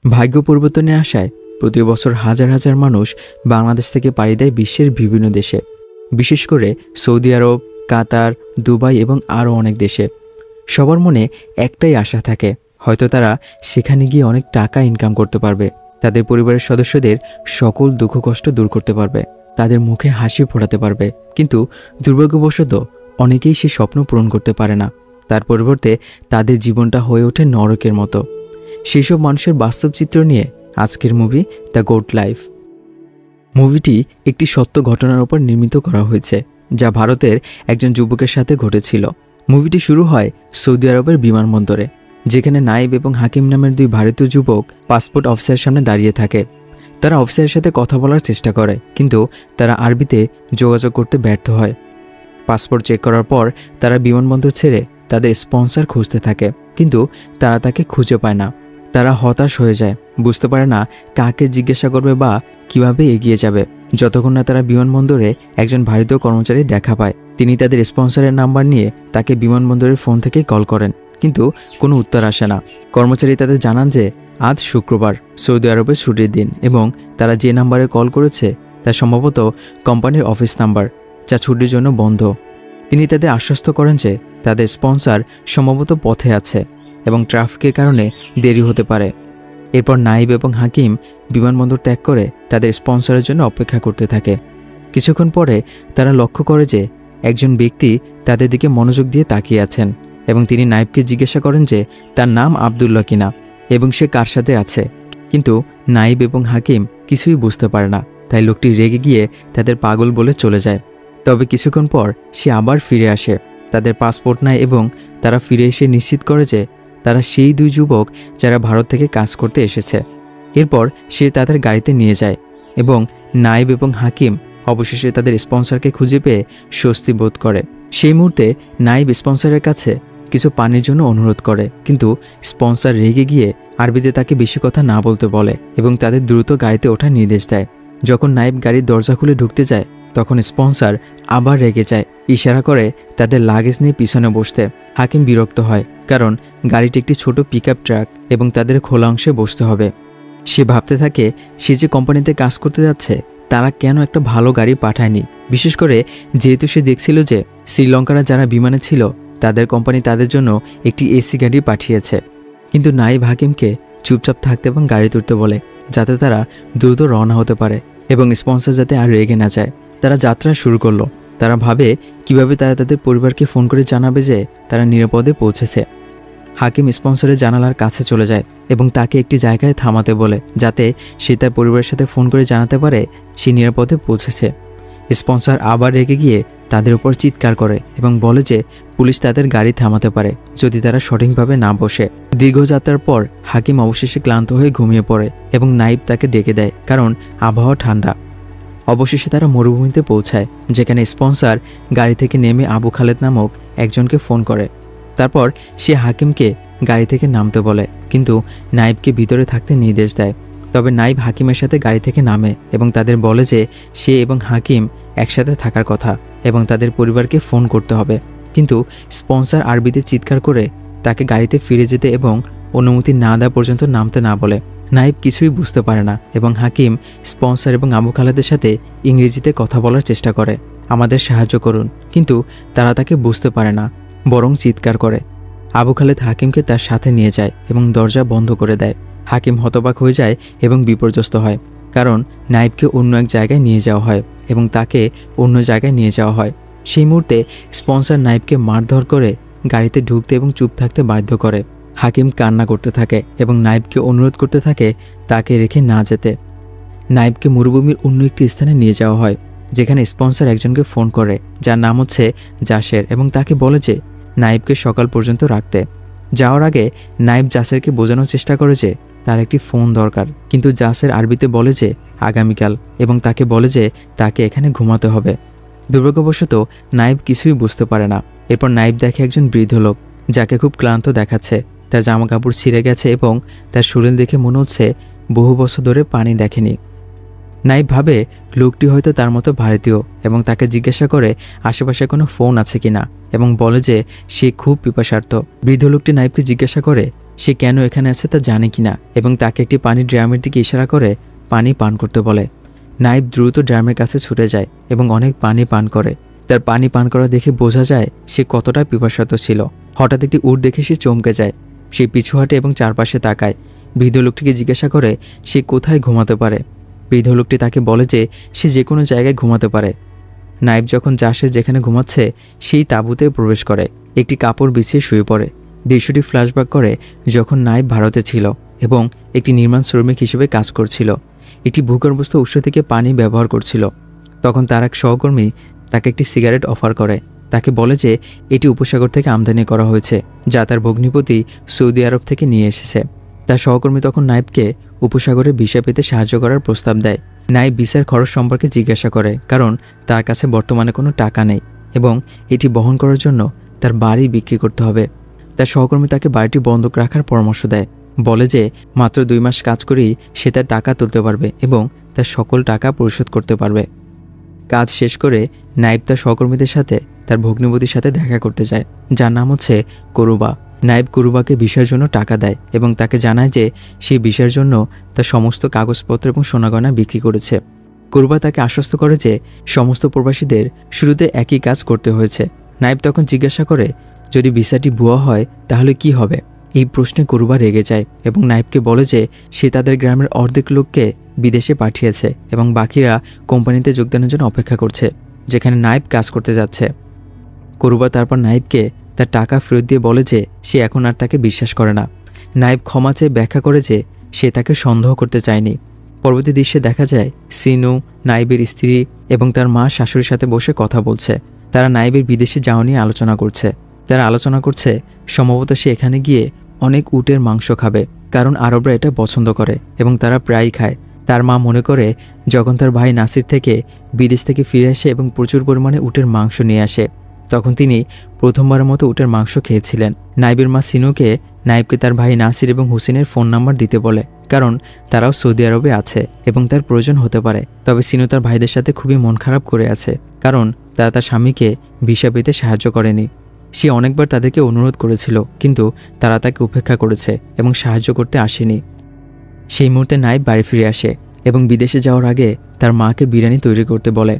ভাগ্য পরিবর্তনের আশায় প্রতি বছর হাজার হাজার মানুষ বাংলাদেশ থেকে পাড়ি দেয় বিশ্বের বিভিন্ন দেশে, বিশেষ করে সৌদি আরব, কাতার, দুবাই এবং আরও অনেক দেশে। সবার মনে একটাই আশা থাকে, হয়তো তারা সেখানে গিয়ে অনেক টাকা ইনকাম করতে পারবে, তাদের পরিবারের সদস্যদের সকল দুঃখ কষ্ট দূর করতে পারবে, তাদের মুখে হাসি ফোটাতে পারবে। কিন্তু দুর্ভাগ্যবশত অনেকেই সেই স্বপ্ন পূরণ করতে পারে না। তার পরিবর্তে তাদের জীবনটা হয়ে ওঠে নরকের মতো। সেই সব মানুষের বাস্তব চিত্র নিয়ে আজকের মুভি দ্য গোট লাইফ। মুভিটি একটি সত্য ঘটনার উপর নির্মিত করা হয়েছে, যা ভারতের একজন যুবকের সাথে ঘটেছিল। মুভিটি শুরু হয় সৌদি আরবের বিমানবন্দরে, যেখানে নাইব এবং হাকিম নামের দুই ভারতীয় যুবক পাসপোর্ট অফিসারের সামনে দাঁড়িয়ে থাকে। তারা অফিসারের সাথে কথা বলার চেষ্টা করে, কিন্তু তারা আরবিতে যোগাযোগ করতে ব্যর্থ হয়। পাসপোর্ট চেক করার পর তারা বিমানবন্দর ছেড়ে তাদের স্পন্সর খুঁজতে থাকে, কিন্তু তারা তাকে খুঁজে পায় না। তারা হতাশ হয়ে যায়, বুঝতে পারে না কাকে জিজ্ঞাসা করবে বা কিভাবে এগিয়ে যাবে, যতক্ষণ না তারা বিমানবন্দরে একজন ভারতীয় কর্মচারী দেখা পায়। তিনি তাদের স্পন্সরের নাম্বার নিয়ে তাকে বিমানবন্দরের ফোন থেকে কল করেন, কিন্তু কোনো উত্তর আসে না। কর্মচারী তাদের জানান যে আজ শুক্রবার, সৌদি আরবের ছুটির দিন, এবং তারা যে নাম্বারে কল করেছে তা সম্ভবত কোম্পানির অফিস নাম্বার, যা ছুটির জন্য বন্ধ। তিনি তাদের আশ্বস্ত করেন যে তাদের স্পন্সর সম্ভবত পথে আছে এবং ট্রাফিকের কারণে দেরি হতে পারে। এরপর নাইব এবং হাকিম বিমানবন্দর ত্যাগ করে তাদের স্পন্সরের জন্য অপেক্ষা করতে থাকে। কিছুক্ষণ পরে তারা লক্ষ্য করে যে একজন ব্যক্তি তাদের দিকে মনোযোগ দিয়ে তাকিয়ে আছেন, এবং তিনি নাইবকে জিজ্ঞাসা করেন যে তার নাম আবদুল্লাহ কিনা এবং সে কার সাথে আছে। কিন্তু নাইব এবং হাকিম কিছুই বুঝতে পারে না, তাই লোকটি রেগে গিয়ে তাদের পাগল বলে চলে যায়। তবে কিছুক্ষণ পর সে আবার ফিরে আসে, তাদের পাসপোর্ট নেয় এবং তারা ফিরে এসে নিশ্চিত করে যে তারা সেই দুই যুবক যারা ভারত থেকে কাজ করতে এসেছে। এরপর সে তাদের গাড়িতে নিয়ে যায় এবং নাইব এবং হাকিম অবশেষে তাদের স্পন্সরকে খুঁজে পেয়ে স্বস্তি বোধ করে। সেই মুহূর্তে নাইব স্পন্সরের কাছে কিছু পানির জন্য অনুরোধ করে, কিন্তু স্পন্সর রেগে গিয়ে আরবিতে তাকে বেশি কথা না বলতে বলে এবং তাদের দ্রুত গাড়িতে ওঠার নির্দেশ দেয়। যখন নাইব গাড়ির দরজা খুলে ঢুকতে যায়, তখন স্পন্সর আবার রেগে যায়, ইশারা করে তাদের লাগেজ নিয়ে পিছনে বসতে। হাকিম বিরক্ত হয়, কারণ গাড়িটি একটি ছোট পিকআপ ট্রাক এবং তাদের খোলা অংশে বসতে হবে। সে ভাবতে থাকে সে যে কোম্পানিতে কাজ করতে যাচ্ছে তারা কেন একটা ভালো গাড়ি পাঠায়নি, বিশেষ করে যেহেতু সে দেখছিল যে শ্রীলঙ্কারা যারা বিমানে ছিল তাদের কোম্পানি তাদের জন্য একটি এসি গাড়ি পাঠিয়েছে। কিন্তু নাইব হাকিমকে চুপচাপ থাকতে এবং গাড়ি তুলতে বলে, যাতে তারা দ্রুত রওনা হতে পারে এবং স্পন্সর যাতে আর রেগে না যায়। তারা যাত্রা শুরু করলো। তারা ভাবে কিভাবে তারা তাদের পরিবারকে ফোন করে জানাবে যে তারা নিরাপদে পৌঁছেছে। হাকিম স্পন্সরের জানালার কাছে চলে যায় এবং তাকে একটি জায়গায় থামাতে বলে, যাতে সে তার পরিবারের সাথে ফোন করে জানাতে পারে সে নিরাপদে পৌঁছেছে। স্পন্সর আবার রেগে গিয়ে তাদের উপর চিৎকার করে এবং বলে যে পুলিশ তাদের গাড়ি থামাতে পারে যদি তারা সঠিকভাবে না বসে। দীর্ঘ যাত্রার পর হাকিম অবশেষে ক্লান্ত হয়ে ঘুমিয়ে পড়ে এবং নাইব তাকে ডেকে দেয়, কারণ আবহাওয়া ঠান্ডা। অবশেষে তারা মরুভূমিতে পৌঁছায়, যেখানে স্পন্সর গাড়ি থেকে নেমে আবু খালেদ নামক একজনকে ফোন করে। তারপর সে হাকিমকে গাড়ি থেকে নামতে বলে, কিন্তু নাইবকে ভিতরে থাকতে নির্দেশ দেয়। তবে নাইব হাকিমের সাথে গাড়ি থেকে নামে এবং তাদের বলে যে সে এবং হাকিম একসাথে থাকার কথা এবং তাদের পরিবারকে ফোন করতে হবে। কিন্তু স্পন্সর আরবিতে চিৎকার করে তাকে গাড়িতে ফিরে যেতে এবং অনুমতি না দেওয়া পর্যন্ত নামতে না বলে। নাইব কিছুই বুঝতে পারে না এবং হাকিম স্পন্সর এবং আবু খালেদের সাথে ইংরেজিতে কথা বলার চেষ্টা করে, আমাদের সাহায্য করুন, কিন্তু তারা তাকে বুঝতে পারে না, বরং চিৎকার করে। আবু খালেদ হাকিমকে তার সাথে নিয়ে যায় এবং দরজা বন্ধ করে দেয়। হাকিম হতবাক হয়ে যায় এবং বিপর্যস্ত হয়, কারণ নাইবকে অন্য এক জায়গায় নিয়ে যাওয়া হয় এবং তাকে অন্য জায়গায় নিয়ে যাওয়া হয়। সেই মুহূর্তে স্পন্সর নাইবকে মারধর করে গাড়িতে ঢুকতে এবং চুপ থাকতে বাধ্য করে। হাকিম কান্না করতে থাকে এবং নাইবকে অনুরোধ করতে থাকে তাকে রেখে না যেতে। নাইবকে মরুভূমির অন্য একটি স্থানে নিয়ে যাওয়া হয়, যেখানে স্পন্সর একজনকে ফোন করে যার নাম হচ্ছে জাসের, এবং তাকে বলে যে নাইবকে সকাল পর্যন্ত রাখতে। যাওয়ার আগে নাইব জাসেরকে বোঝানোর চেষ্টা করে যে তার একটি ফোন দরকার, কিন্তু জাসের আরবিতে বলে যে আগামীকাল, এবং তাকে বলে যে তাকে এখানে ঘুমাতে হবে। দুর্ভাগ্যবশত নাইব কিছুই বুঝতে পারে না। এরপর নাইব দেখে একজন বৃদ্ধ লোক যাকে খুব ক্লান্ত দেখাচ্ছে। তার জামা কাপড় ছিঁড়ে গেছে এবং তার শরীর দেখে মনে হচ্ছে বহু বছর ধরে পানি দেখেনি। নাইব ভাবে লোকটি হয়তো তার মতো ভারতীয় এবং তাকে জিজ্ঞাসা করে আশেপাশে কোনো ফোন আছে কিনা এবং বলে যে সে খুব পিপাসার্থ। বৃদ্ধ লোকটি নাইবকে জিজ্ঞাসা করে সে কেন এখানে আছে তা জানে কিনা এবং তাকে একটি পানির ড্রামের দিকে ইশারা করে পানি পান করতে বলে। নাইব দ্রুত ড্রামের কাছে ছুটে যায় এবং অনেক পানি পান করে। তার পানি পান করা দেখে বোঝা যায় সে কতটা পিপাসার্ত ছিল। হঠাৎ একটি উট দেখে সে চমকে যায়। সে পিছু হাঁটে এবং চারপাশে তাকায়। বৃদ্ধ লোকটিকে জিজ্ঞাসা করে সে কোথায় ঘুমাতে পারে। বৃদ্ধ লোকটি তাকে বলে যে সে যে কোনো জায়গায় ঘুমাতে পারে। নাইব যখন জাসের যেখানে ঘুমাচ্ছে সেই তাঁবুতে প্রবেশ করে, একটি কাপড় বিছিয়ে শুয়ে পড়ে। দৃশ্যটি ফ্ল্যাশব্যাক করে যখন নাইব ভারতে ছিল এবং একটি নির্মাণ শ্রমিক হিসেবে কাজ করছিল, একটি ভূগর্ভস্থ উৎস থেকে পানি ব্যবহার করছিল। তখন তার এক সহকর্মী তাকে একটি সিগারেট অফার করে। তাকে বলে যে এটি উপসাগর থেকে আমদানি করা হয়েছে, যা তার ভগ্নিপতি সৌদি আরব থেকে নিয়ে এসেছে। তার সহকর্মী তখন নাইবকে উপসাগরে ভিসা পেতে সাহায্য করার প্রস্তাব দেয়। নাইব ভিসার খরচ সম্পর্কে জিজ্ঞাসা করে, কারণ তার কাছে বর্তমানে কোনো টাকা নেই এবং এটি বহন করার জন্য তার বাড়ি বিক্রি করতে হবে। তার সহকর্মী তাকে বাড়িটি বন্ধক রাখার পরামর্শ দেয়, বলে যে মাত্র 2 মাস কাজ করেই সে তার টাকা তুলতে পারবে এবং তার সকল টাকা পরিশোধ করতে পারবে। কাজ শেষ করে নাইব তার সহকর্মীদের সাথে তার ভগ্নিপতির সাথে দেখা করতে যায়, যার নাম হচ্ছে কুরুবা। নাইব কুরুবাকে ভিসার জন্য টাকা দেয় এবং তাকে জানায় যে সেই ভিসার জন্য তার সমস্ত কাগজপত্র এবং সোনাগয়না বিক্রি করেছে। কুরুবা তাকে আশ্বস্ত করে যে সমস্ত প্রবাসীদের শুরুতে একই কাজ করতে হয়েছে। নাইব তখন জিজ্ঞাসা করে যদি ভিসাটি ভুয়া হয় তাহলে কি হবে। এই প্রশ্নে কুরুবা রেগে যায় এবং নাইবকে বলে যে সে তাদের গ্রামের অর্ধেক লোককে বিদেশে পাঠিয়েছে এবং বাকিরা কোম্পানিতে যোগদানের জন্য অপেক্ষা করছে, যেখানে নাইব কাজ করতে যাচ্ছে। কুরুবা তারপর নাইবকে তার টাকা ফেরত দিয়ে বলে যে সে এখন আর তাকে বিশ্বাস করে না। নাইব ক্ষমা চেয়ে ব্যাখ্যা করে যে সে তাকে সন্দেহ করতে চায়নি। পরবর্তী দৃশ্যে দেখা যায় সিনু, নাইবের স্ত্রী এবং তার মা শাশুড়ির সাথে বসে কথা বলছে। তারা নাইবের বিদেশে যাওয়া নিয়ে আলোচনা করছে। তারা আলোচনা করছে সম্ভবত সে এখানে গিয়ে অনেক উটের মাংস খাবে, কারণ আরবরা এটা পছন্দ করে এবং তারা প্রায়ই খায়। তার মা মনে করে যখন তার ভাই নাসির থেকে বিদেশ থেকে ফিরে আসে এবং প্রচুর পরিমাণে উটের মাংস নিয়ে আসে, তখন তিনি প্রথমবারের মতো উটের মাংস খেয়েছিলেন। নাইবের মা সিনুকে নাইবকে তার ভাই নাসির এবং হুসেনের ফোন নাম্বার দিতে বলে, কারণ তারাও সৌদি আরবে আছে এবং তার প্রয়োজন হতে পারে। তবে সিনু তার ভাইদের সাথে খুবই মন খারাপ করে আছে, কারণ তারা তার স্বামীকে ভিসা পেতে সাহায্য করেনি। সে অনেকবার তাদেরকে অনুরোধ করেছিল, কিন্তু তারা তাকে উপেক্ষা করেছে এবং সাহায্য করতে আসেনি। সেই মুহূর্তে নাইব বাড়ি ফিরে আসে এবং বিদেশে যাওয়ার আগে তার মাকে বিরিয়ানি তৈরি করতে বলে।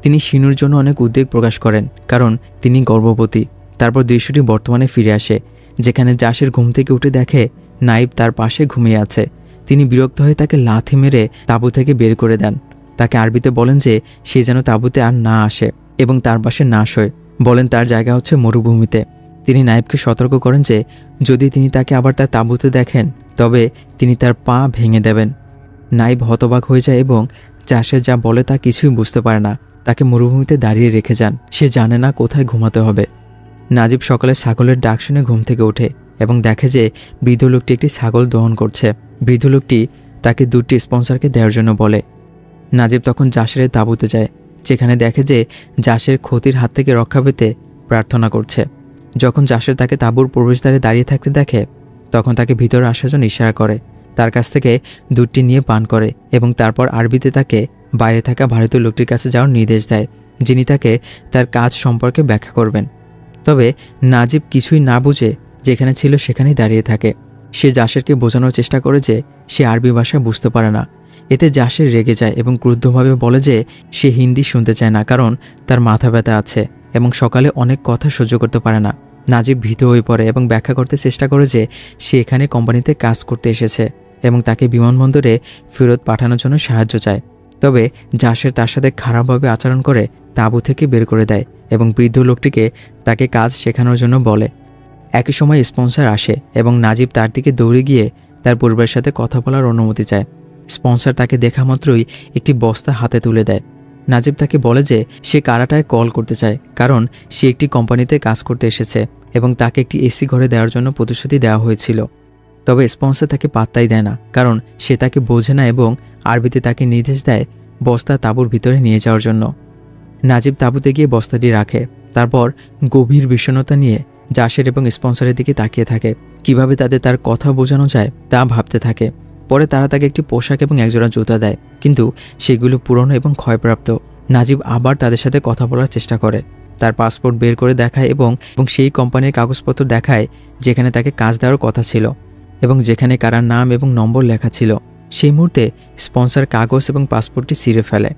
তিনি সিনুর জন্য অনেক উদ্বেগ প্রকাশ করেন, কারণ তিনি গর্ভবতী। তারপর দৃশ্যটি বর্তমানে ফিরে আসে, যেখানে জাসের ঘুম থেকে উঠে দেখে নাইব তার পাশে ঘুমিয়ে আছে। তিনি বিরক্ত হয়ে তাকে লাথি মেরে তাঁবু থেকে বের করে দেন। তাকে আরবিতে বলেন যে সে যেন তাঁবুতে আর না আসে এবং তার পাশে না শোয়। বলেন তার জায়গা হচ্ছে মরুভূমিতে। তিনি নাইবকে সতর্ক করেন যে যদি তিনি তাকে আবার তার তাঁবুতে দেখেন তবে তিনি তার পা ভেঙে দেবেন। নাইব হতবাক হয়ে যায় এবং জাসের যা বলে তা কিছুই বুঝতে পারে না। তাকে মরুভূমিতে দাঁড়িয়ে রেখে যান। সে জানে না কোথায় ঘুমাতে হবে। নাজিব সকালে ছাগলের ডাক শুনে ঘুম থেকে ওঠে এবং দেখে যে বৃদ্ধ লোকটি একটি ছাগল দহন করছে। বৃদ্ধ লোকটি তাকে 2টি স্পন্সরকে দেওয়ার জন্য বলে। নাজিব তখন জাসের তাঁবুতে যায়, যেখানে দেখে যে জাসের ক্ষতির হাত থেকে রক্ষা পেতে প্রার্থনা করছে। যখন জাসের তাকে তাঁবুর প্রবেশদ্বারে দাঁড়িয়ে থাকতে দেখে, তখন তাকে ভিতরে আসার জন্য ইশারা করে। তার কাছ থেকে দুধটি নিয়ে পান করে এবং তারপর আরবিতে তাকে বাইরে থাকা ভারতীয় লোকটির কাছে যাওয়ার নির্দেশ দেয়, যিনি তাকে তার কাজ সম্পর্কে ব্যাখ্যা করবেন। তবে নাজিব কিছুই না বুঝে যেখানে ছিল সেখানেই দাঁড়িয়ে থাকে। সে জাসেরকে বোঝানোর চেষ্টা করে যে সে আরবি ভাষা বুঝতে পারে না। এতে জাসের রেগে যায় এবং ক্রুদ্ধভাবে বলে যে সে হিন্দি শুনতে চায় না, কারণ তার মাথা ব্যথা আছে এবং সকালে অনেক কথা সহ্য করতে পারে না। নাজিব ভীত হয়ে পড়ে এবং ব্যাখ্যা করতে চেষ্টা করে যে সে এখানে কোম্পানিতে কাজ করতে এসেছে এবং তাকে বিমানবন্দরে ফেরত পাঠানোর জন্য সাহায্য চায়। তবে জাসের তার সাথে খারাপভাবে আচরণ করে তাঁবু থেকে বের করে দেয় এবং বৃদ্ধ লোকটিকে তাকে কাজ শেখানোর জন্য বলে। একই সময় স্পন্সর আসে এবং নাজিব তার দিকে দৌড়ে গিয়ে তার পরিবারের সাথে কথা বলার অনুমতি চায়। স্পন্সর তাকে দেখা মাত্রই একটি বস্তা হাতে তুলে দেয়। নাজিব তাকে বলে যে সে কারাটায় কল করতে চায়, কারণ সে একটি কোম্পানিতে কাজ করতে এসেছে এবং তাকে একটি এসি ঘরে দেওয়ার জন্য প্রতিশ্রুতি দেওয়া হয়েছিল। তবে স্পন্সর তাকে পাত্তাই দেয় না, কারণ সে তাকে বোঝে না এবং আরবিতে তাকে নির্দেশ দেয় বস্তা তাঁবুর ভিতরে নিয়ে যাওয়ার জন্য। নাজিব তাঁবুতে গিয়ে বস্তাটি রাখে। তারপর গভীর বিষণ্ণতা নিয়ে জাসের এবং স্পন্সরের দিকে তাকিয়ে থাকে। কিভাবে তাদের তার কথা বোঝানো যায় তা ভাবতে থাকে। পরে তারা তাকে একটি পোশাক এবং একজোড়া জুতা দেয়, কিন্তু সেগুলো পুরনো এবং ক্ষয়প্রাপ্ত। নাজিব আবার তাদের সাথে কথা বলার চেষ্টা করে। তার পাসপোর্ট বের করে দেখায় এবং সেই কোম্পানির কাগজপত্র দেখায় যেখানে তাকে কাজ দেওয়ার কথা ছিল। এবং যেখানে কারার নাম এবং নম্বর লেখা ছিল সেই মুহূর্তে স্পন্সর কাগজ এবং পাসপোর্টটি ছিঁড়ে ফেলে।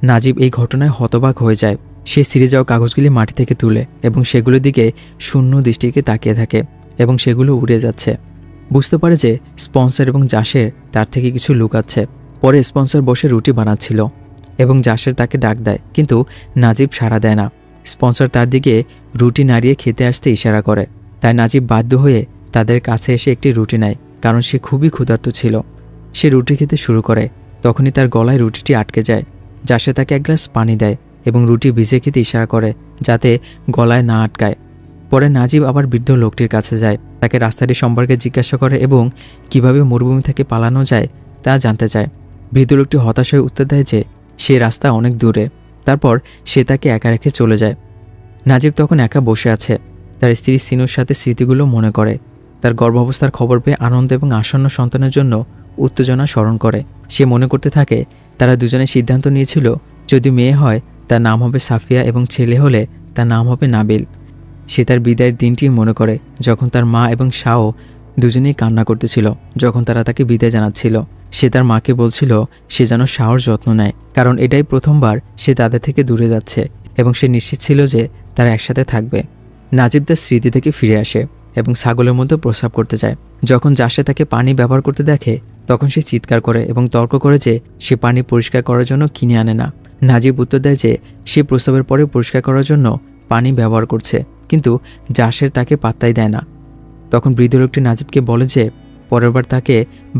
নাজিব এই ঘটনায় হতবাক হয়ে যায়। সে ছিঁড়ে যাওয়া কাগজগুলি মাটি থেকে তুলে এবং সেগুলোর দিকে শূন্য দৃষ্টিতে তাকিয়ে থাকে এবং সেগুলো উড়ে যাচ্ছে। বুঝতে পারে যে স্পন্সর এবং জাসের তার থেকে কিছু লুকাচ্ছে। পরে স্পন্সর বসে রুটি বানাচ্ছিল এবং জাসের তাকে ডাক দেয়, কিন্তু নাজিব সাড়া দেয় না। স্পন্সর তার দিকে রুটি নাড়িয়ে খেতে আসতে ইশারা করে, তাই নাজিব বাধ্য হয়ে তাদের কাছে এসে একটি রুটি নেয়, কারণ সে খুবই ক্ষুধার্ত ছিল। সে রুটি খেতে শুরু করে, তখনই তার গলায় রুটিটি আটকে যায়। জাসে তাকে এক গ্লাস পানি দেয় এবং রুটি ভিজে খেতে ইশারা করে যাতে গলায় না আটকায়। পরে নাজিব আবার বৃদ্ধ লোকটির কাছে যায়, তাকে রাস্তাটি সম্পর্কে জিজ্ঞাসা করে এবং কিভাবে মরুভূমি থেকে পালানো যায় তা জানতে চায়। বৃদ্ধ লোকটি হতাশ হয়ে উত্তর দেয় যে সে রাস্তা অনেক দূরে। তারপর সে তাকে একা রেখে চলে যায়। নাজিব তখন একা বসে আছে। তার স্ত্রী সিনুর সাথে স্মৃতিগুলো মনে করে। তার গর্ভাবস্থার খবর পেয়ে আনন্দ এবং আসন্ন সন্তানের জন্য উত্তেজনা স্মরণ করে। সে মনে করতে থাকে তারা দুজনে সিদ্ধান্ত নিয়েছিল যদি মেয়ে হয় তার নাম হবে সাফিয়া এবং ছেলে হলে তার নাম হবে নাবিল। সে তার বিদায়ের দিনটি মনে করে যখন তার মা এবং শাও দুজনেই কান্না করতেছিল যখন তারা তাকে বিদায় জানাচ্ছিল। সে তার মাকে বলছিল সে যেন শাওর যত্ন নেয়, কারণ এটাই প্রথমবার সে তাদের থেকে দূরে যাচ্ছে এবং সে নিশ্চিত ছিল যে তারা একসাথে থাকবে। নাজিব তার স্মৃতি থেকে ফিরে আসে এবং ছাগলের মধ্যে প্রস্রাব করতে যায়। যখন জাসে তাকে পানি ব্যবহার করতে দেখে তখন সে চিৎকার করে এবং তর্ক করে যে সে পানি পরিষ্কার করার জন্য কিনে আনে না। নাজিব উত্তর দেয় যে সে প্রস্রাবের পরে পরিষ্কার করার জন্য পানি ব্যবহার করছে, কিন্তু জাসের তাকে পাত্তাই দেয় না। তখন বৃদ্ধ লোকটি নাজিবকে বলে যে পরের বার তাকে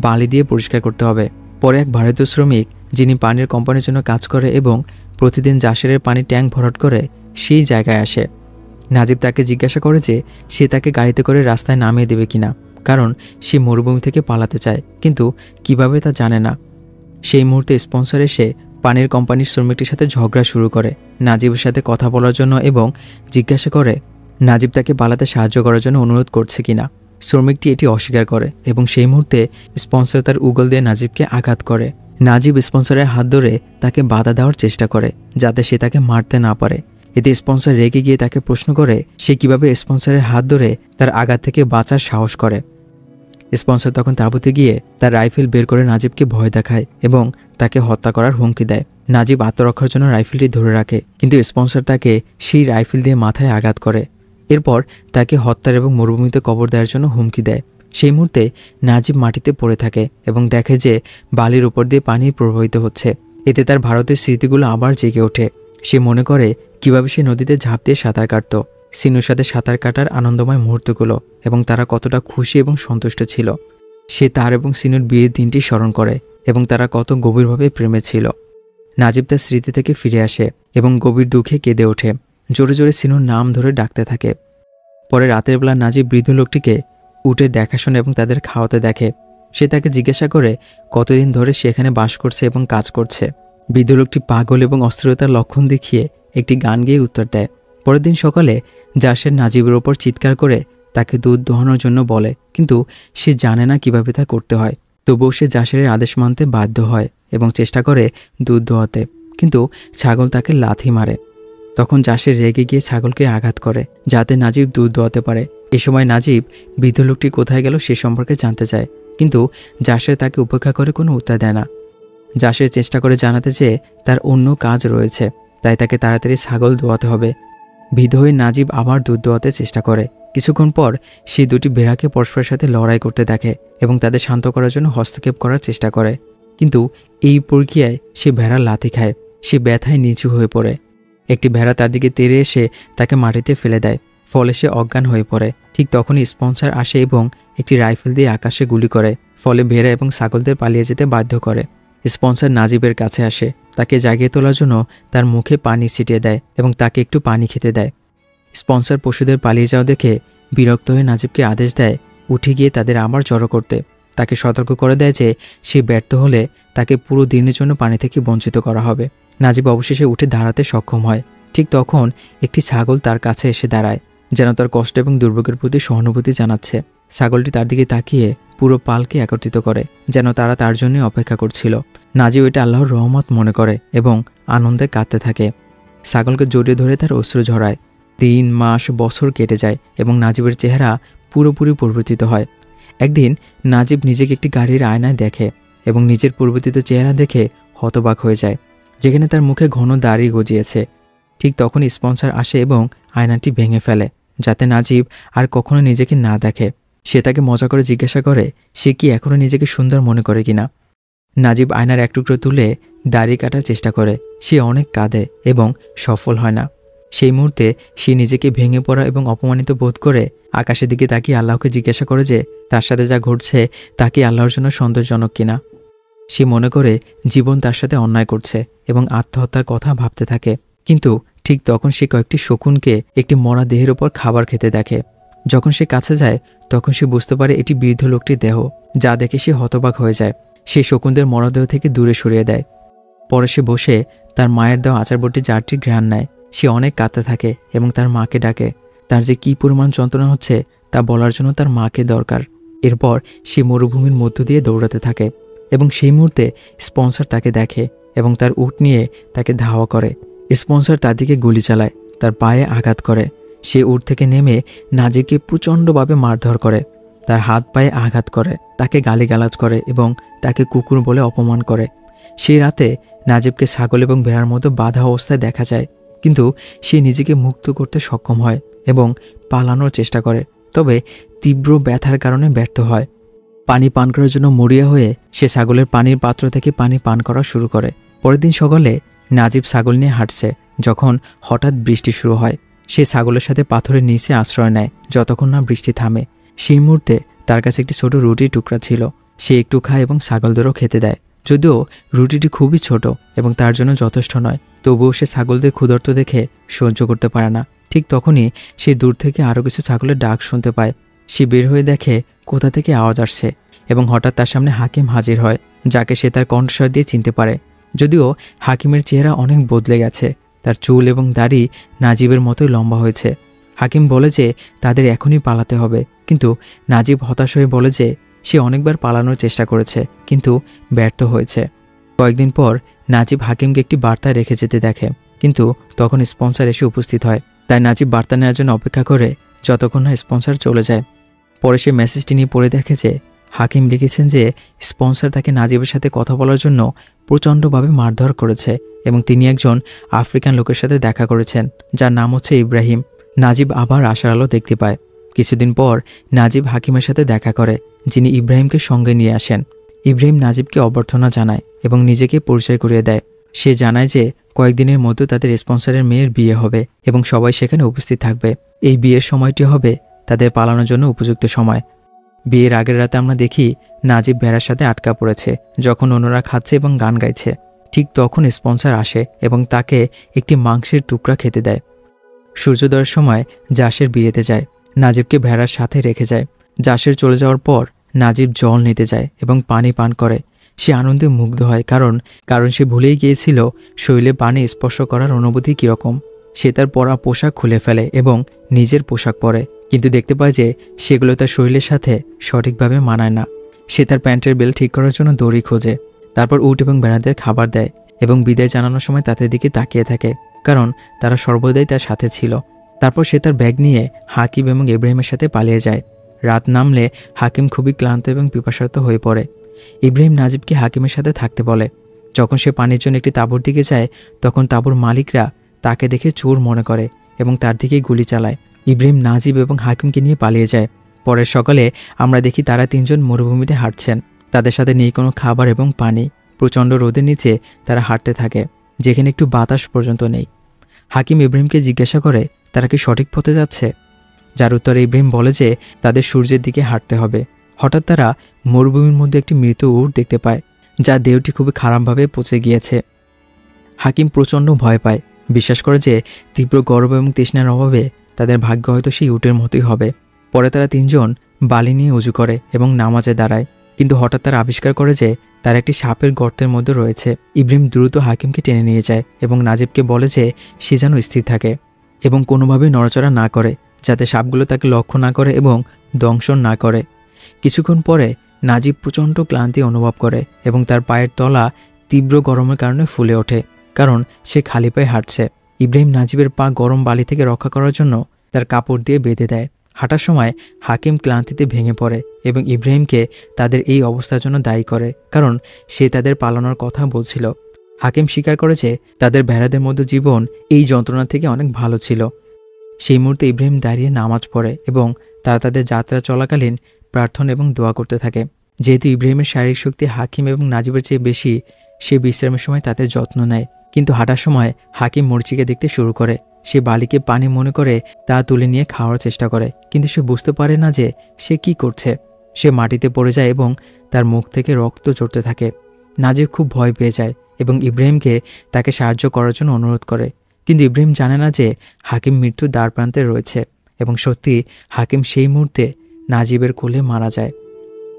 বালি দিয়ে পরিষ্কার করতে হবে। পরে এক ভারতীয় শ্রমিক যিনি পানির কোম্পানির জন্য কাজ করে এবং প্রতিদিন জাসেরের পানি ট্যাঙ্ক ভরাট করে সেই জায়গায় আসে। নাজিব তাকে জিজ্ঞাসা করে যে সে তাকে গাড়িতে করে রাস্তায় নামিয়ে দেবে কিনা, কারণ সে মরুভূমি থেকে পালাতে চায়, কিন্তু কিভাবে তা জানে না। সেই মুহূর্তে স্পন্সর এসে পানির কোম্পানির শ্রমিকটির সাথে ঝগড়া শুরু করে নাজিবের সাথে কথা বলার জন্য এবং জিজ্ঞাসা করে নাজিব তাকে পালাতে সাহায্য করার জন্য অনুরোধ করছে কিনা। শ্রমিকটি এটি অস্বীকার করে এবং সেই মুহূর্তে স্পন্সর তার উগল দিয়ে নাজিবকে আঘাত করে। নাজিব স্পন্সরের হাত ধরে তাকে বাধা দেওয়ার চেষ্টা করে যাতে সে তাকে মারতে না পারে। এতে স্পন্সর রেগে গিয়ে তাকে প্রশ্ন করে সে কিভাবে স্পন্সরের হাত ধরে তার আঘাত থেকে বাঁচার সাহস করে। স্পন্সর তখন তাঁবুতে গিয়ে তার রাইফেল বের করে নাজিবকে ভয় দেখায় এবং তাকে হত্যা করার হুমকি দেয়। নাজিব আত্মরক্ষার জন্য রাইফেলটি ধরে রাখে, কিন্তু স্পন্সর তাকে সেই রাইফেল দিয়ে মাথায় আঘাত করে। এরপর তাকে হত্যার এবং মরুভূমিতে কবর দেওয়ার জন্য হুমকি দেয়। সেই মুহূর্তে নাজিব মাটিতে পড়ে থাকে এবং দেখে যে বালির উপর দিয়ে পানি প্রবাহিত হচ্ছে। এতে তার ভারতের স্মৃতিগুলো আবার জেগে ওঠে। সে মনে করে কিভাবে সে নদীতে ঝাঁপ দিয়ে সাঁতার কাটত, সিনুর সাথে সাঁতার কাটার আনন্দময় মুহূর্তগুলো এবং তারা কতটা খুশি এবং সন্তুষ্ট ছিল। সে তার এবং সিনুর বিয়ের দিনটি স্মরণ করে এবং তারা কত গভীরভাবে প্রেমে ছিল। নাজিব তার স্মৃতি থেকে ফিরে আসে এবং গভীর দুঃখে কেঁদে ওঠে, জোরে জোরে সিনুর নাম ধরে ডাকতে থাকে। পরে রাতের বেলা নাজিব বৃদ্ধ লোকটিকে উঠে দেখাশোনা এবং তাদের খাওয়াতে দেখে। সে তাকে জিজ্ঞাসা করে কতদিন ধরে সে এখানে বাস করছে এবং কাজ করছে। বৃদ্ধ লোকটি পাগল এবং অস্থিরতার লক্ষণ দেখিয়ে একটি গান গেয়ে উত্তর দেয়। পরের দিন সকালে জাসের নাজিবের ওপর চিৎকার করে তাকে দুধ দোহানোর জন্য বলে, কিন্তু সে জানে না কিভাবে তা করতে হয়। তবুও সে জাসের আদেশ মানতে বাধ্য হয় এবং চেষ্টা করে দুধ দোয়াতে, কিন্তু ছাগল তাকে লাথি মারে। তখন জাসের রেগে গিয়ে ছাগলকে আঘাত করে যাতে নাজিব দুধ দোয়াতে পারে। এ সময় নাজিব বৃদ্ধ লোকটি কোথায় গেল সে সম্পর্কে জানতে চায়, কিন্তু জাসের তাকে উপেক্ষা করে কোনো উত্তর দেয় না। জাসের চেষ্টা করে জানাতে যে তার অন্য কাজ রয়েছে, তাই তাকে তাড়াতাড়ি ছাগল দোয়াতে হবে। ভীত হয়ে নাজিব আবার দুধ দোয়াতে চেষ্টা করে। কিছুক্ষণ পর সেই দুটি ভেড়াকে পরস্পরের সাথে লড়াই করতে দেখে এবং তাদের শান্ত করার জন্য হস্তক্ষেপ করার চেষ্টা করে, কিন্তু এই প্রক্রিয়ায় সে ভেড়ার লাথি খায়। সে ব্যথায় নিচু হয়ে পড়ে। একটি ভেড়া তার দিকে তেড়ে এসে তাকে মাটিতে ফেলে দেয়, ফলে সে অজ্ঞান হয়ে পড়ে। ঠিক তখনই স্পন্সর আসে এবং একটি রাইফেল দিয়ে আকাশে গুলি করে, ফলে ভেড়া এবং ছাগলদের পালিয়ে যেতে বাধ্য করে। স্পন্সর নাজিবের কাছে আসে, তাকে জাগিয়ে তোলার জন্য তার মুখে পানি ছিটিয়ে দেয় এবং তাকে একটু পানি খেতে দেয়। স্পন্সর পশুদের পালিয়ে যাওয়া দেখে বিরক্ত হয়ে নাজিবকে আদেশ দেয় উঠে গিয়ে তাদের আবার জড়ো করতে। তাকে সতর্ক করে দেয় যে সে ব্যর্থ হলে তাকে পুরো দিনের জন্য পানি থেকে বঞ্চিত করা হবে। নাজিব অবশেষে উঠে দাঁড়াতে সক্ষম হয়। ঠিক তখন একটি ছাগল তার কাছে এসে দাঁড়ায়, যেন তার কষ্ট এবং দুর্ভোগের প্রতি সহানুভূতি জানাচ্ছে। ছাগলটি তার দিকে তাকিয়ে পুরো পালকে একত্রিত করে, যেন তারা তার জন্য অপেক্ষা করছিল। নাজিব এটা আল্লাহর রহমত মনে করে এবং আনন্দে কাঁদতে থাকে। ছাগলকে জড়িয়ে ধরে তার অশ্রু ঝরায়। দিন, মাস, বছর কেটে যায় এবং নাজিবের চেহারা পুরোপুরি পরিবর্তিত হয়। একদিন নাজিব নিজেকে একটি গাড়ির আয়নায় দেখে এবং নিজের পরিবর্তিত চেহারা দেখে হতবাক হয়ে যায়, যেখানে তার মুখে ঘন দাড়ি গজিয়েছে। ঠিক তখন স্পন্সর আসে এবং আয়নাটি ভেঙে ফেলে, যাতে নাজিব আর কখনো নিজেকে না দেখে। সে তাকে মজা করে জিজ্ঞাসা করে সে কি এখনও নিজেকে সুন্দর মনে করে কিনা। নাজিব আয়নার এক টুকরো তুলে দাড়ি কাটার চেষ্টা করে। সে অনেক কাঁদে এবং সফল হয় না। সেই মুহূর্তে সে নিজেকে ভেঙে পড়া এবং অপমানিত বোধ করে আকাশের দিকে তাকিয়ে আল্লাহকে জিজ্ঞাসা করে যে তার সাথে যা ঘটছে তা কি আল্লাহর জন্য সন্তোষজনক কিনা। সে মনে করে জীবন তার সাথে অন্যায় করছে এবং আত্মহত্যার কথা ভাবতে থাকে। কিন্তু ঠিক তখন সে কয়েকটি শকুনকে একটি মরা দেহের ওপর খাবার খেতে দেখে। যখন সে কাছে যায় তখন সে বুঝতে পারে এটি বৃদ্ধ লোকটির দেহ, যা দেখে সে হতবাক হয়ে যায়। সে শকুনদের মরদেহ থেকে দূরে সরিয়ে দেয়। পরে সে বসে তার মায়ের দেওয়া আচারবটি জারটির ঘ্রাণ নেয়। সে অনেক কাঁদতে থাকে এবং তার মাকে ডাকে। তার যে কী পরিমাণ যন্ত্রণা হচ্ছে তা বলার জন্য তার মাকে দরকার। এরপর সে মরুভূমির মধ্য দিয়ে দৌড়াতে থাকে এবং সেই মুহূর্তে স্পন্সর তাকে দেখে এবং তার উট নিয়ে তাকে ধাওয়া করে। স্পন্সর তার দিকে গুলি চালায়, তার পায়ে আঘাত করে। সে উট থেকে নেমে নাজিবকে প্রচণ্ডভাবে মারধর করে, তার হাত পায়ে আঘাত করে, তাকে গালিগালাজ করে এবং তাকে কুকুর বলে অপমান করে। সেই রাতে নাজিবকে ছাগল এবং ভেড়ার মতো বাঁধা অবস্থায় দেখা যায়, কিন্তু সে নিজেকে মুক্ত করতে সক্ষম হয় এবং পালানোর চেষ্টা করে, তবে তীব্র ব্যথার কারণে ব্যর্থ হয়। পানি পান করার জন্য মরিয়া হয়ে সে ছাগলের পানির পাত্র থেকে পানি পান করা শুরু করে। পরের দিন সকালে নাজিব ছাগল নিয়ে হাঁটছে, যখন হঠাৎ বৃষ্টি শুরু হয়। সে ছাগলের সাথে পাথরের নিচে আশ্রয় নেয় যতক্ষণ না বৃষ্টি থামে। সেই মুহূর্তে তার কাছে একটি ছোট রুটির টুকরা ছিল। সে একটু খায় এবং ছাগলদেরও খেতে দেয়। যদিও রুটিটি খুবই ছোট এবং তার জন্য যথেষ্ট নয়, তবুও সে ছাগলদের ক্ষুধার্ত দেখে সহ্য করতে পারে না। ঠিক তখনই সে দূর থেকে আরও কিছু ছাগলের ডাক শুনতে পায়। সে বের হয়ে দেখে কোথা থেকে আওয়াজ আসছে এবং হঠাৎ তার সামনে হাকিম হাজির হয়, যাকে সে তার কণ্ঠস্বর দিয়ে চিনতে পারে। যদিও হাকিমের চেহারা অনেক বদলে গেছে, তার চুল এবং দাড়ি নাজিবের মতোই লম্বা হয়েছে। হাকিম বলে যে তাদের এখনই পালাতে হবে, কিন্তু নাজিব হতাশ হয়ে বলে যে সে অনেকবার পালানোর চেষ্টা করেছে কিন্তু ব্যর্থ হয়েছে। কয়েকদিন পর নাজিব হাকিমকে একটি বার্তা রেখে যেতে দেখে, কিন্তু তখন স্পন্সর এসে উপস্থিত হয়। তাই নাজিব বার্তা নেওয়ার জন্য অপেক্ষা করে যতক্ষণ না স্পন্সর চলে যায়। পরে সে মেসেজটি নিয়ে পড়ে দেখে যে হাকিম লিখেছেন যে স্পন্সর তাকে নাজিবের সাথে কথা বলার জন্য প্রচণ্ডভাবে মারধর করেছে এবং তিনি একজন আফ্রিকান লোকের সাথে দেখা করেছেন, যার নাম হচ্ছে ইব্রাহিম। নাজিব আবার আশার আলো দেখতে পায়। কিছুদিন পর নাজিব হাকিমের সাথে দেখা করে, যিনি ইব্রাহিমকে সঙ্গে নিয়ে আসেন। ইব্রাহিম নাজিবকে অভ্যর্থনা জানায় এবং নিজেকে পরিচয় করিয়ে দেয়। সে জানায় যে কয়েকদিনের মধ্যে তাদের স্পন্সরের মেয়ের বিয়ে হবে এবং সবাই সেখানে উপস্থিত থাকবে। এই বিয়ের সময়টি হবে তাদের পালানোর জন্য উপযুক্ত সময়। বিয়ের আগের রাতে আমরা দেখি নাজিব ভেড়ার সাথে আটকা পড়েছে যখন অন্যরা খাচ্ছে এবং গান গাইছে। ঠিক তখন স্পন্সর আসে এবং তাকে একটি মাংসের টুকরা খেতে দেয়। সূর্যোদয়ের সময় জাসের বিয়েতে যায়, নাজিবকে ভেড়ার সাথে রেখে যায়। জাসের চলে যাওয়ার পর নাজিব জল নিতে যায় এবং পানি পান করে। সে আনন্দে মুগ্ধ হয়, কারণ সে ভুলেই গিয়েছিল শরীরে পানি স্পর্শ করার অনুভূতি কীরকম। সে তার পরা পোশাক খুলে ফেলে এবং নিজের পোশাক পরে, কিন্তু দেখতে পায় যে সেগুলো তার শরীরের সাথে সঠিকভাবে মানায় না। সে তার প্যান্টের বেল্ট ঠিক করার জন্য দড়ি খোঁজে। তারপর উট এবং ভেড়াদের খাবার দেয় এবং বিদায় জানানোর সময় তাদের দিকে তাকিয়ে থাকে, কারণ তারা সর্বদাই তার সাথে ছিল। তারপর সে তার ব্যাগ নিয়ে হাকিম এবং ইব্রাহিমের সাথে পালিয়ে যায়। রাত নামলে হাকিম খুবই ক্লান্ত এবং পিপাসার্ত হয়ে পড়ে। ইব্রাহিম নাজিবকে হাকিমের সাথে থাকতে বলে। যখন সে পানির জন্য একটি তাঁবুর দিকে যায়, তখন তাঁবুর মালিকরা তাকে দেখে চোর মনে করে এবং তার দিকে গুলি চালায়। ইব্রাহিম নাজিব এবং হাকিমকে নিয়ে পালিয়ে যায়। পরের সকালে আমরা দেখি তারা তিনজন মরুভূমিতে হাঁটছেন। তাদের সাথে নেই কোনো খাবার এবং পানি। প্রচণ্ড রোদের নিচে তারা হাঁটতে থাকে, যেখানে একটু বাতাস পর্যন্ত নেই। হাকিম ইব্রাহিমকে জিজ্ঞাসা করে তারা কি সঠিক পথে যাচ্ছে, যার উত্তরে ইব্রাহিম বলে যে তাদের সূর্যের দিকে হাঁটতে হবে। হঠাৎ তারা মরুভূমির মধ্যে একটি মৃত উট দেখতে পায়, যা দেহটি খুবই খারাপভাবে পচে গিয়েছে। হাকিম প্রচণ্ড ভয় পায়, বিশ্বাস করে যে তীব্র গরম এবং তৃষ্ণার অভাবে তাদের ভাগ্য হয়তো সেই উটের মতোই হবে। পরে তারা তিনজন বালি নিয়ে উজু করে এবং নামাজে দাঁড়ায়, কিন্তু হঠাৎ তারা আবিষ্কার করে যে তারা একটি সাপের গর্তের মধ্যে রয়েছে। ইব্রাহিম দ্রুত হাকিমকে টেনে নিয়ে যায় এবং নাজিবকে বলে যে সে যেন স্থির থাকে এবং কোনোভাবে নড়াচড়া না করে, যাতে সাপগুলো তাকে লক্ষ্য না করে এবং দংশন না করে। কিছুক্ষণ পরে নাজিব প্রচণ্ড ক্লান্তি অনুভব করে এবং তার পায়ের তলা তীব্র গরমের কারণে ফুলে ওঠে, কারণ সে খালি পায়ে হাঁটছে। ইব্রাহিম নাজিবের পা গরম বালি থেকে রক্ষা করার জন্য তার কাপড় দিয়ে বেঁধে দেয়। হাঁটার সময় হাকিম ক্লান্তিতে ভেঙে পড়ে এবং ইব্রাহিমকে তাদের এই অবস্থার জন্য দায়ী করে, কারণ সে তাদের পালানোর কথা বলছিল। হাকিম স্বীকার করে যে তাদের ভেড়াদের মতো জীবন এই যন্ত্রণা থেকে অনেক ভালো ছিল। সেই মুহূর্তে ইব্রাহিম দাঁড়িয়ে নামাজ পড়ে এবং তারা তাদের যাত্রা চলাকালীন প্রার্থনা এবং দোয়া করতে থাকে। যেহেতু ইব্রাহিমের শারীরিক শক্তি হাকিম এবং নাজিবের চেয়ে বেশি, সে বিশ্রামের সময় তাদের যত্ন নেয়। কিন্তু হাঁটার সময় হাকিম মরিচিকে দেখতে শুরু করে। সে বালিকে পানি মনে করে তা তুলে নিয়ে খাওয়ার চেষ্টা করে, কিন্তু সে বুঝতে পারে না যে সে কি করছে। সে মাটিতে পড়ে যায় এবং তার মুখ থেকে রক্ত ঝরতে থাকে। নাজিব খুব ভয় পেয়ে যায় এবং ইব্রাহিমকে তাকে সাহায্য করার জন্য অনুরোধ করে, কিন্তু ইব্রাহিম জানে না যে হাকিম মৃত্যুর দ্বারপ্রান্তে রয়েছে এবং সত্যি হাকিম সেই মুহূর্তে নাজিবের কোলে মারা যায়।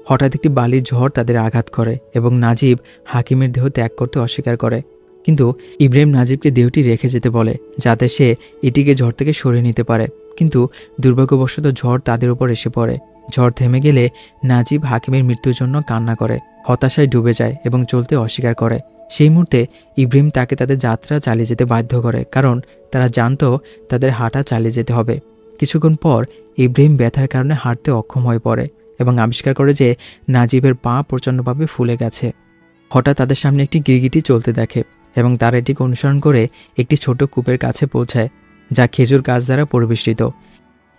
হঠাৎ একটি বালির ঝড় তাদের আঘাত করে এবং নাজিব হাকিমের দেহ ত্যাগ করতে অস্বীকার করে, কিন্তু ইব্রাহিম নাজিবকে দেহটি রেখে যেতে বলে যাতে সে এটিকে ঝড় থেকে সরিয়ে নিতে পারে। কিন্তু দুর্ভাগ্যবশত ঝড় তাদের উপর এসে পড়ে। ঝড় থেমে গেলে নাজিব হাকিমের মৃত্যুর জন্য কান্না করে, হতাশায় ডুবে যায় এবং চলতে অস্বীকার করে। সেই মুহূর্তে ইব্রাহিম তাকে তাদের যাত্রা চালিয়ে যেতে বাধ্য করে, কারণ তারা জানত তাদের হাঁটা চালিয়ে যেতে হবে। কিছুক্ষণ পর ইব্রাহিম ব্যথার কারণে হাঁটতে অক্ষম হয়ে পড়ে এবং আবিষ্কার করে যে নাজিবের পা প্রচণ্ডভাবে ফুলে গেছে। হঠাৎ তাদের সামনে একটি গিরগিটি চলতে দেখে এবং তারা এটিকে অনুসরণ করে একটি ছোট কূপের কাছে পৌঁছায়, যা খেজুর গাছ দ্বারা পরিবেষ্টিত।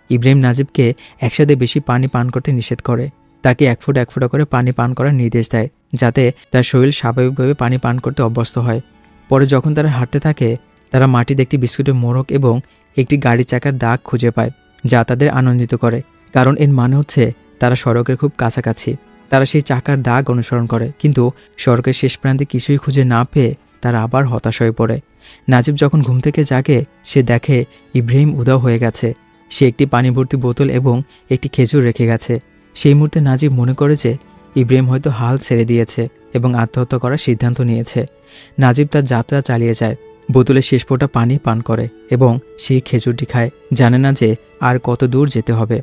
ইব্রাহিম নাজিবকে একসাথে বেশি পানি পান করতে নিষেধ করে, তাকে এক ফোঁটা করে পানি পান করার নির্দেশ দেয়, যাতে তার শরীর স্বাভাবিকভাবে পানি পান করতে অভ্যস্ত হয়। পরে যখন তারা হাঁটতে থাকে, তারা মাটিতে একটি বিস্কুটের মোড়ক এবং একটি গাড়ির চাকার দাগ খুঁজে পায়, যা তাদের আনন্দিত করে, কারণ এর মানে হচ্ছে তারা সড়কের খুব কাছাকাছি। তারা সেই চাকার দাগ অনুসরণ করে, কিন্তু সড়কের শেষ প্রান্তে কিছুই খুঁজে না পেয়ে তারা আবার হতাশ হয়ে পড়ে। নাজিব যখন ঘুম থেকে জাগে, সে দেখে ইব্রাহিম উধাও হয়ে গেছে। সে একটি পানি ভর্তি বোতল এবং একটি খেজুর রেখে গেছে। সেই মুহূর্তে নাজিব মনে করে যে ইব্রাহিম হয়তো হাল ছেড়ে দিয়েছে এবং আত্মহত্যা করার সিদ্ধান্ত নিয়েছে। নাজিব তার যাত্রা চালিয়ে যায়, বোতলের শেষ ফোঁটা পানি পান করে এবং সেই খেজুরটি খায়, জানে না যে আর কত দূর যেতে হবে।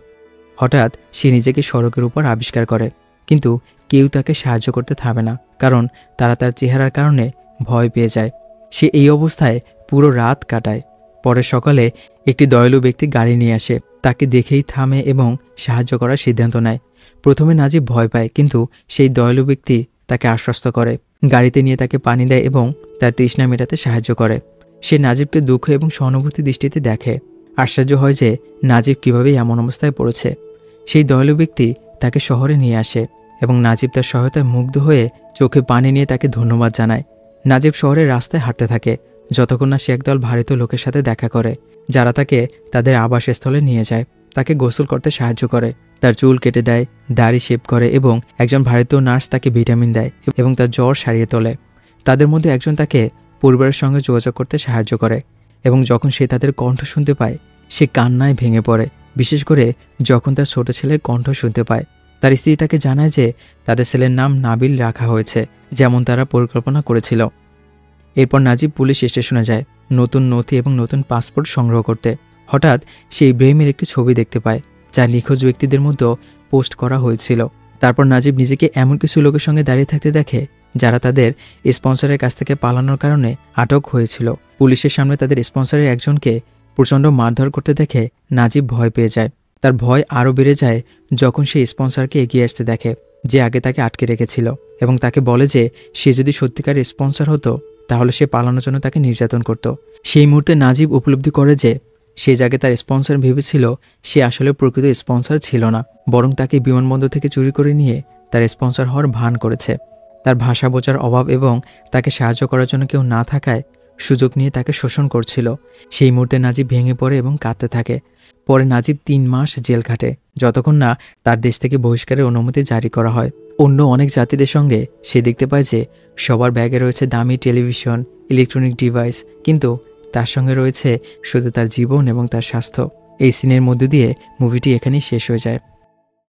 হঠাৎ সে নিজেকে সড়কের উপর আবিষ্কার করে, কিন্তু কেউ তাকে সাহায্য করতে থামে না, কারণ তারা তার চেহারার কারণে ভয় পেয়ে যায়। সে এই অবস্থায় পুরো রাত কাটায়। পরের সকালে একটি দয়ালু ব্যক্তি গাড়ি নিয়ে আসে, তাকে দেখেই থামে এবং সাহায্য করার সিদ্ধান্ত নেয়। প্রথমে নাজিব ভয় পায়, কিন্তু সেই দয়ালু ব্যক্তি তাকে আশ্বস্ত করে, গাড়িতে নিয়ে তাকে পানি দেয় এবং তার তৃষ্ণা মেটাতে সাহায্য করে। সে নাজিবকে দুঃখ এবং সহানুভূতি দৃষ্টিতে দেখে। আশ্চর্য হয় যে নাজিব কীভাবে এমন অবস্থায় পড়েছে। সেই দয়ালু ব্যক্তি তাকে শহরে নিয়ে আসে এবং নাজিব তার সহায়তায় মুগ্ধ হয়ে চোখে পানি নিয়ে তাকে ধন্যবাদ জানায়। নাজিব শহরের রাস্তায় হাঁটতে থাকে, যতক্ষণ না সে একদল ভারত লোকের সাথে দেখা করে, যারা তাকে তাদের আবাসস্থলে নিয়ে যায়, তাকে গোসল করতে সাহায্য করে, তার চুল কেটে দেয়, দাড়ি শেভ করে এবং একজন ভারতীয় নার্স তাকে ভিটামিন দেয় এবং তার জ্বর সারিয়ে তোলে। তাদের মধ্যে একজন তাকে পরিবারের সঙ্গে যোগাযোগ করতে সাহায্য করে এবং যখন সে তাদের কণ্ঠ শুনতে পায়, সে কান্নায় ভেঙে পড়ে, বিশেষ করে যখন তার ছোট ছেলের কণ্ঠ শুনতে পায়। তার স্ত্রী তাকে জানায় যে তাদের ছেলের নাম নাবিল রাখা হয়েছে, যেমন তারা পরিকল্পনা করেছিল। এরপর নাজিব পুলিশ স্টেশনে যায় নতুন নথি এবং নতুন পাসপোর্ট সংগ্রহ করতে। হঠাৎ সে ইব্রাহিমের একটি ছবি দেখতে পায়, যা নিখোঁজ ব্যক্তিদের মধ্যে পোস্ট করা হয়েছিল। তারপর নাজিব নিজেকে এমন কিছু লোকের সঙ্গে দাঁড়িয়ে থাকতে দেখে, যারা তাদের স্পন্সরের কাছ থেকে পালানোর কারণে আটক হয়েছিল। পুলিশের সামনে তাদের স্পন্সরের একজনকে প্রচণ্ড মারধর করতে দেখে নাজিব ভয় পেয়ে যায়। তার ভয় আরও বেড়ে যায় যখন সে স্পন্সরকে এগিয়ে আসতে দেখে, যে আগে তাকে আটকে রেখেছিল, এবং তাকে বলে যে সে যদি সত্যিকার স্পন্সর হতো তাহলে সে পালানোর জন্য তাকে নির্যাতন করত। সেই মুহূর্তে নাজিব উপলব্ধি করে যে সে যাকে তার স্পন্সর ভেবেছিল সে আসলে প্রকৃত স্পন্সর ছিল না, বরং তাকে বিমানবন্দর থেকে চুরি করে নিয়ে তার স্পন্সর হওয়ার ভান করেছে। তার ভাষা বোঝার অভাব এবং তাকে সাহায্য করার জন্য কেউ না থাকায় সুযোগ নিয়ে তাকে শোষণ করছিল। সেই মুহূর্তে নাজিব ভেঙে পড়ে এবং কাঁদতে থাকে। পরে নাজিব 3 মাস জেল খাটে, যতক্ষণ না তার দেশ থেকে বহিষ্কারের অনুমতি জারি করা হয়। অন্য অনেক জাতিদের সঙ্গে সে দেখতে পায় যে সবার ব্যাগে রয়েছে দামি টেলিভিশন, ইলেকট্রনিক ডিভাইস, কিন্তু তার সঙ্গে রয়েছে শুধু তার জীবন এবং তার স্বাস্থ্য। এই সিনের মধ্য দিয়ে মুভিটি এখানেই শেষ হয়ে যায়।